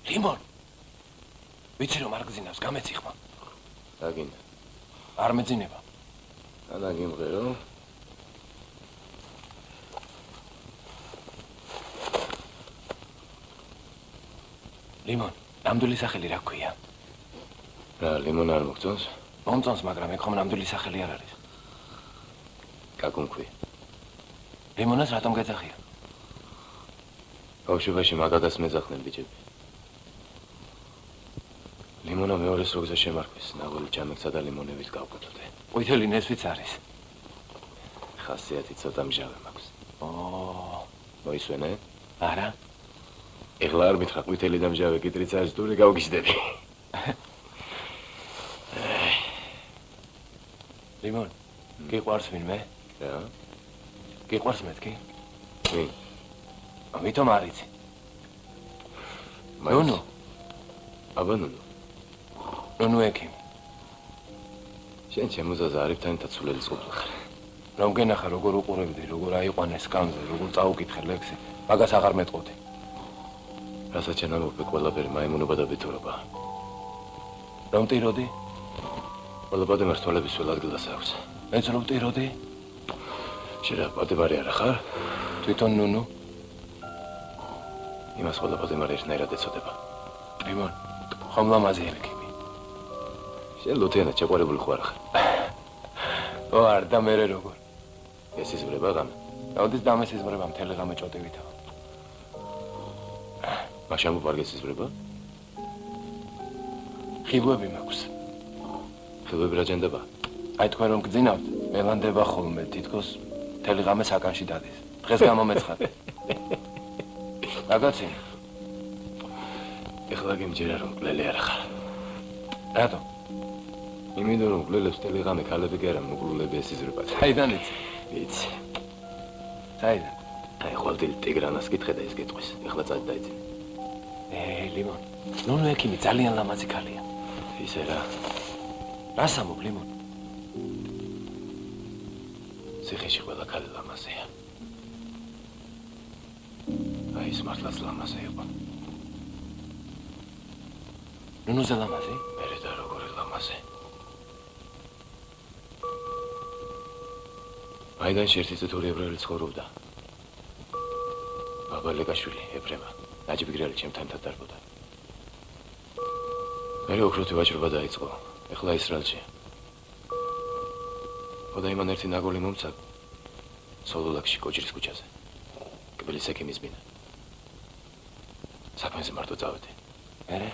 ლიმონ. ვიცი რომ არ გძინავს, გამეცი ხმა. დაგინდა. არ მეძინება. ანა გიმღერო. ლიმონ, ნამდვილი სახელი რა ქვია? რა, ლიმონ არ მოგწონს? მომწონს, მაგრამ ეგ ხომ ნამდვილი სახელი არ არის. გაგუნქვი. ლიმონას რატომ გეძახია? ბავშვობაში მაგადას მეძახდნენ ბიჭები. ლიმონა მეორეს როგზე შემართვის, ნაღველი ჯამექსა და ლიმონებით გავკუთვდე. ყვითელი ნესვიც არის. ხასიათი ცოტა მჟავე მაქვს. მოისვენე? არა. ეხლა არ მითხრა ყვითელი და მჟავე კიტრიც არის დური გავგიჟდები. ლიმონ, გიყვარს ვინმე? რა? გიყვარს მეთქი? ვინ? ამიტომ არ იცი. ნუნუ. აბა ნუნუ. ნუნუ ექიმ. შენ შემოზაზა არიფთანითაც სულელი წყობილ ხარ. რომ გენახა როგორ უყურებდი, როგორ აიყვანეს სკამზე, როგორ წაუკითხე ლექსი, მაგას აღარ მეტყოდი. რასაც შენ ამბობ, ყველაფერი მაიმუნობა და ბეთურობა. რომ ტიროდი? ყველა პატიმარს თვალების სულ ადგილას აქვს. მეც რომ ტიროდი? შენ რა პატიმარი არა ხარ? თვითონ ნუნუ? იმას ყველა პატიმარი ერთნაირად ეწოდება. ლიმონ, ხომ ლამაზი ექიმი. შენ ლუთიანად შეყვარებული ხო არ ხარ? ო არ და მერე როგორ? ეს იზრება ღამე. როდის დამესიზრება მთელი ღამე ჭოტივითა. მაშინ არ გესიზრება? ხიბუები მაქვს. ხიბუები რა ჯენდება? აი თქვენ რომ გძინავთ, მელანდება ხოლმე, თითქოს მთელი ღამე საკანში დადის. დღეს გამომეცხადე. რაგაცინი? ეხლა გიმჯერა რომ გლელი არ ხარ. რატო? იმიტომ რომ გლელებს მთელი ღამე ქალები კი არა მოგლულები ესიზრებათ. საიდან იცი? ვიცი. საიდან? აი ხოლმე ტიგრანას კითხე და ის გეტყვის. ეხლა წადი დაიძინე. ლიმონ, ნუნუ ექიმი ძალიან ლამაზი ქალია. ისე რა? რას ამობ, ლიმონ? ციხეში ყველა ქალი ლამაზია. აი ის მართლაც ლამაზი იყო. ნუნუზე ლამაზი? მერე და როგორი ლამაზი. მაიდანში ერთი წუთური ებრაელი ცხოვრობდა. ბაბა ლეკაშვილი, ებრემა. ნაჯიბ გრელი ჩემთან დარბოდა. მერე ოქროთი ვაჭრობა დაიწყო. ეხლა ისრაელში. ხოდა იმან ერთი ნაგოლი მომცა სოლოლაკში კოჭრის ქუჩაზე. კბილის ექიმის ბინა. საქმეზე მარტო წავედი. მერე?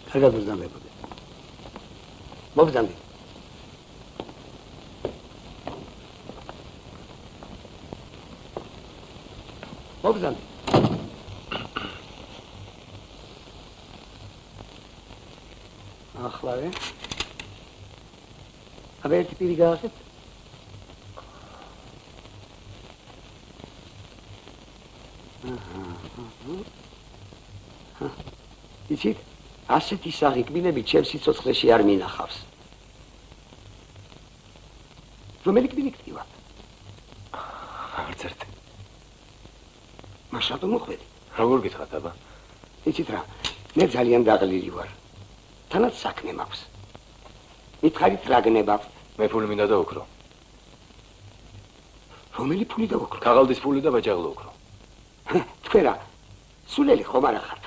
კარგად ვიზამებოდი. მოგზამდი. მოგზამდი. ახლა აბა ერთი პირი გაახეთ. იცით? ასეთი სახი კბილები ჩემს სიცოცხლეში არ მინახავს. რომელი კბილი გტივა? არც ერთი. მაშინ რატომ მოხვედი? როგორ გითხრათ აბა? იცით რა, მე ძალიან დაღლილი ვარ. თანაც საქმე მაქვს. მითხარით რა გნებავთ? მე ფული მინდა დაუქრო. რომელი ფული დაუქრო? ქაღალდის ფული და ბაჯაღლო უქრო. თქვენ რა, სულელი ხომ არა ხართ?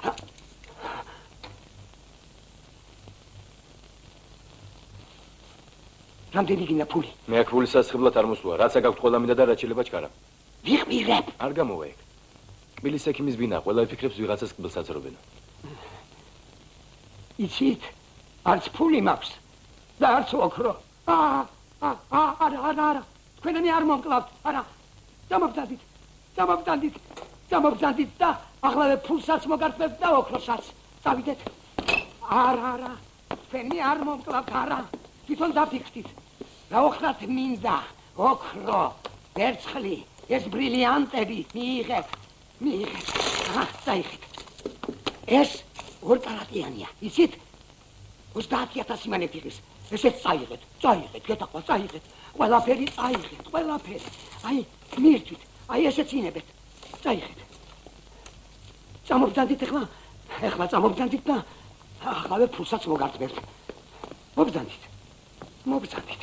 რამდენი გინდა ფული? მე აქ ფულის სასხებლად არ მოსვლა. რაც აქ გაქვთ ყველა მინდა და რაც შეიძლება ჩქარა. ვიღბირებ. არ გამოვა ეგ. კბილის ექიმის ბინა, ყველა იფიქრებს ვიღაცას კბილს აწრობენ. იცით? არც ფული მაქვს და არც ოქრო. არა. თქვენანი არ მომკლავთ. არა. დამობრძანდით და ახლავე ფულსაც მოგართმევთ და ოქროსაც. წავიდეთ. არა. თქვენი არ მომკლავთ, არა. თვითონ დაფიქრდით. რა ოხრათ მინდა? ოქრო, ვერცხლი, ეს ბრილიანტები მიიღეთ. წაიღეთ. ეს ორტალატიანია. იცით? 30,000 იმანეთ იღეს. ესეც წაიღეთ. გეტახვა წაიღეთ. ყველაფერი წაიღეთ, ყველაფერი. აი, მირთვით. აი ესეც ინებეთ. წაიღეთ. წამობძანდით ეხლა წამობძანდით და ახლავე ფულსაც მოგართმევთ. მობძანდით.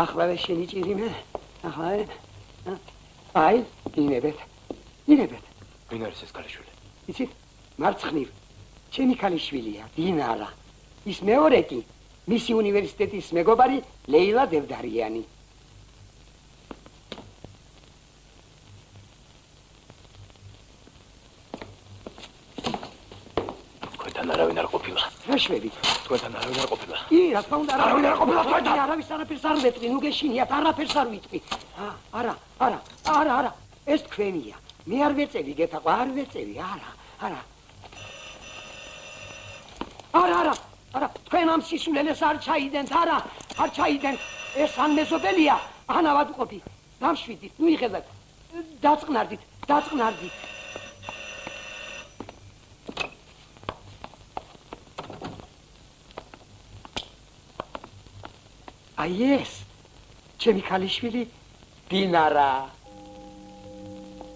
ახლავე შენი ჭირიმე. ახლავე. აი, ინებეთ. ვინ არის ეს ქალიშვილი? იცით? მარცხნივ. ჩემი ქალიშვილია, დინარა. ის მეორე კი მისი უნივერსიტეტის მეგობარი ლეილა დევდარიანი. თქვენთან არავინ არ ყოფილა. რა შვედით? თქვენთან არავინ არ ყოფილა. კი, რა თქმა უნდა, არავინ არ ყოფილა თქვენთან. არავის არაფერს არ ვეტყვი, ნუ გეშინიათ, არაფერს არ ვიტყვი. არა. ეს თქვენია. მე არ ვეწევი, გეთახვა, არ ვეწევი, არა. არა, თქვენ ამ სისულელეს არ ჩაიდენთ, არ ჩაიდენთ. ეს ან მეზობელია, ან ავადმყოფი. დამშვიდით, ნუ იხედათ. დაწყნარდით. აი ეს, ჩემი ქალიშვილი, დინარა.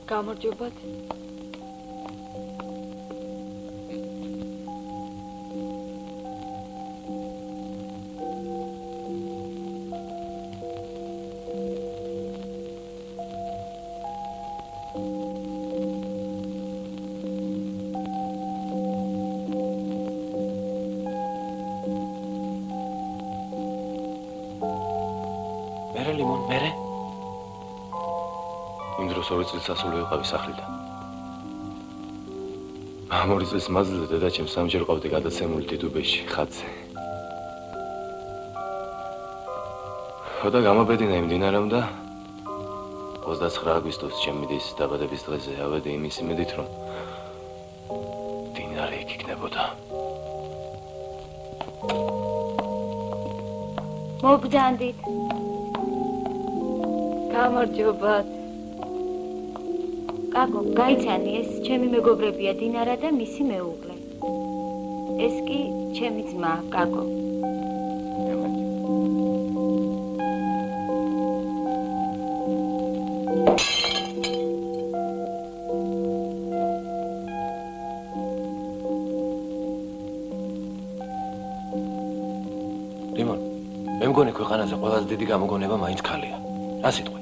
გამარჯობათ. ორი წლის ასული ვიყავი სახლიდან. ამ ორი წლის მანძილზე დედაჩემ სამჯერ ყავდი გადაცემული დიდუბეში, ხატზე. ხოდა გამობედინა იმ დინარამ და 29 აგვისტოს ჩემი დის დაბადების დღეზე ავედი იმის იმედით, რომ დინარი იქ იქნებოდა. მოგძანდით. გამარჯობათ. კაკო, გაიცანი, ეს ჩემი მეგობრებია დინარა და მისი მეუღლე. ეს კი ჩემი ძმა, კაკო. ლიმონ, მე მგონი ქვეყანაზე ყველაზე დიდი გამოგონება მაინც ქალია. რა სიტყვი?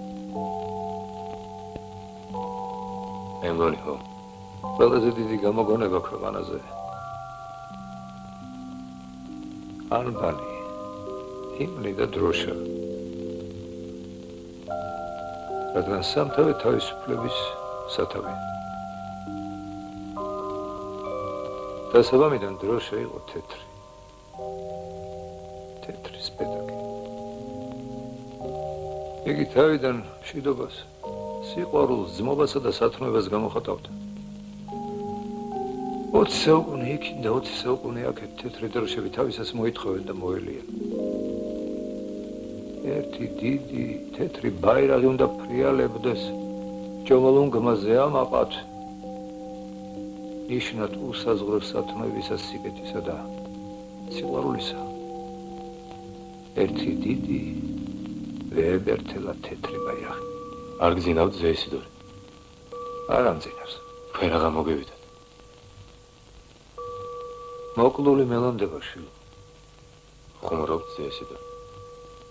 მე მგონი ხო. ყველაზე დიდი გამოგონება ქვეყანაზე. ალბანი, ჰიმნი და დროშა. რადგან სამთავე თავისუფლების სათავე. დასაბამიდან დროშა იყო თეთრი. თეთრი სპეტაკი. იგი თავიდან მშვიდობას, სიყვარულს, ძმობასა და სათნოებას გამოხატავდა. 20 საუკუნე იქით და 20 საუკუნე აქეთ თეთრი დროშები თავისას მოითხოვენ და მოელიან. ერთი დიდი თეთრი ბაირაღი უნდა ფრიალებდეს ჯომოლუნგმაზე ამაყად. ნიშნად უსაზღრო სათნოებისა სიკეთისა და სიყვარულისა. ერთი დიდი ვეებერთელა თეთრი ბაირაღი. არ გძინავთ ზეისიდორი? არ ამძინავს. ფერაღა მოგევიდათ. მოკლული მელონდებაში. ხუმრობთ ზეისიდორი?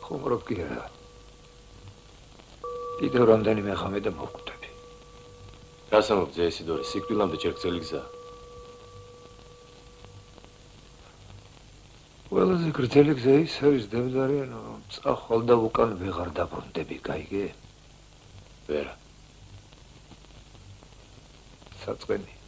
ხუმრობ კი არა. კიდევ რამდენიმე ხამე და მოვკვდები. რასამობთ ზეისიდორი? სიკვდილამდე ჯერ გრძელი გზაა. ყველაზე გრძელი გზა ის არის დემდარიანო, რომ წახვალ და უკან ვეღარ დაბრუნდები, გაიგე? ვერა. საწყენი.